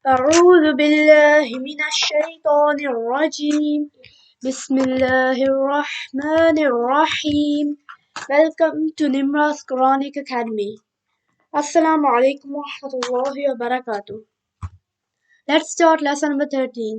أعوذ بالله من الشيطان الرجيم. بسم الله الرحمن الرحيم. Welcome to Nimra's Quranic Academy. Assalamu alaikum wa rahmatullahi wa barakatuh. Let's start lesson number 13.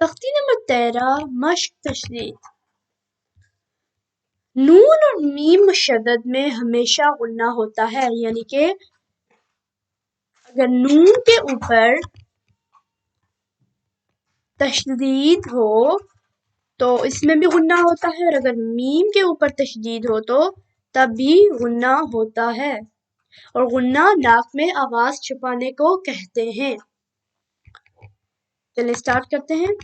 تختی نمبر 13 مشق تشدید. نون اور میم مشدد میں ہمیشہ غنہ ہوتا ہے، یعنی کہ اگر نون کے اوپر تشدید ہو تو اس میں بھی غنہ ہوتا ہے، اور اگر میم کے اوپر تشدید ہو تو تب بھی غنہ ہوتا ہے، اور غنہ ناک میں آواز چھپانے کو کہتے ہیں. چلیں سٹارٹ کرتے ہیں.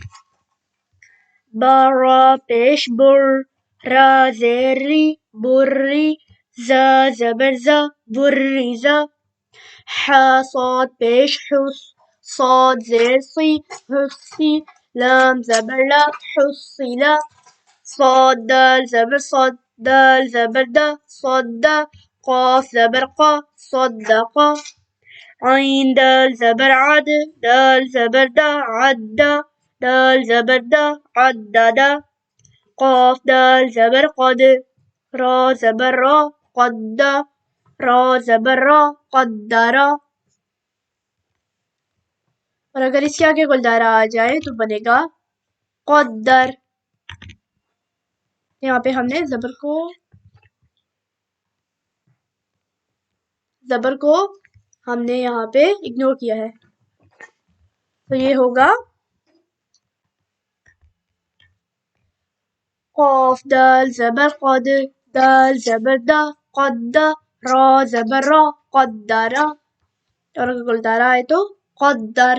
با را پیش بر، را زیر ری بری، زا زبر زا بری زا، ح صاد پیش حس، صاد زیر سی حسی، لام زبر لا حسی لا، صاد دال زبر صد، دال زبر دا صد، قاف زبر قا صدقا، عین دال زبر عد، دال زبر دا عد، دال زبر دا عددا، قاف دال زبر قد، را زبر را قد، را زبر را قدرا. اور اگر اس کے آگے گلدارا آ جائے تو بنے گا قدر. یہاں پہ ہم نے زبر کو ہم نے یہاں پہ اگنور کیا ہے، تو یہ ہوگا قاف دال زبر قد، دال زبر دا قد، را زبر را قدرا. اور اگر گلدارا آئے تو قدر.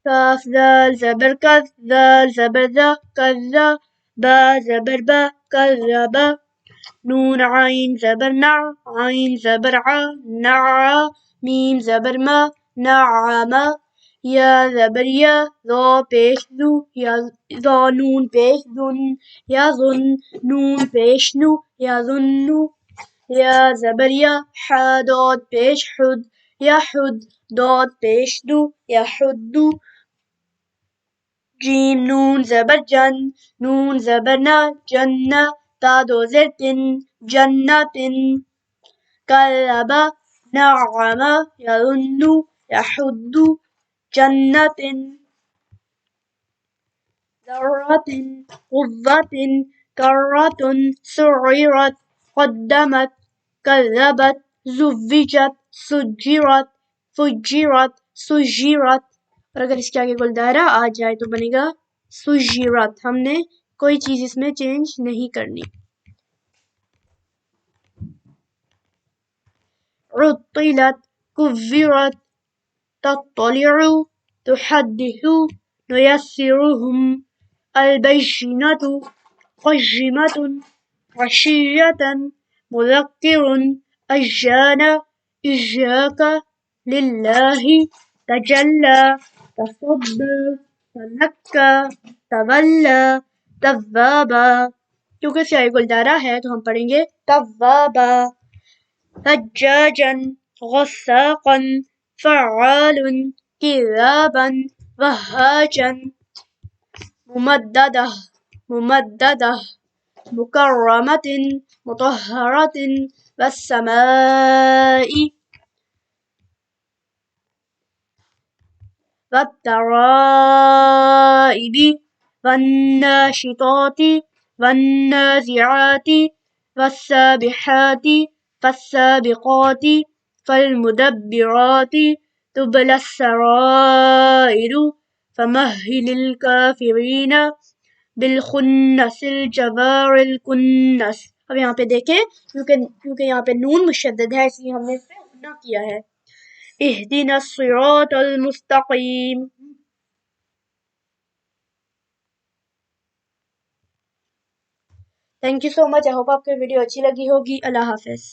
کاف دال زبر کذ، دال زبر ذا کذا، با زبر با کذبا، نون عین زبر نع، عین زبر ع نعا، میم زبر ما نعما، یا زبر یا، ذا پیش ذو، یا ذا نون پیش ذن، یا ذن نون پیش نو، یا ذنو، یا زبر یا، ح داد پیش حد، یا حد داد پیش دو، یا حدو، جیم نون زبر جن، نون زبر نا جنہ، تا دو زر تن جنتن، کلبا نعما، یظنو یحدو جنتن، ذرة قوة كرة سعرت قدمت كذبت زوجت سجرت فجرت سجرت. اور اگر اس کے آگے گلدارا آ جائے تو بنے گا سجرت. ہم نے کوئی چیز اس میں چینج نہیں کرنی. عطلت كفرت تطلع تحدث نيسرهم البينة قجمة عشية مذكر أجانا إجاك لله تجلى تصدى تنكى تولى توابا. کیونکہ سیاہ گلدارا ہے تو ہم پڑھیں گے توابا. ثجاجا غساقا فعال كذابا وهاجا ممددة مكرمة مطهرة والسماء والترائب والناشطات والنازعات والسابحات فالسابقات فالمدبرات تبلى السرائر فمهل الكافرين بالخنس الجوار الكنس. اب یہاں پہ دیکھیں کیونکہ یہاں پہ نون مشدد ہے اس لیے ہم نے اس پہ غنہ کیا ہے. اهدنا الصراط المستقیم. Thank you so much. I hope آپ کو ویڈیو اچھی لگی ہوگی. اللہ حافظ.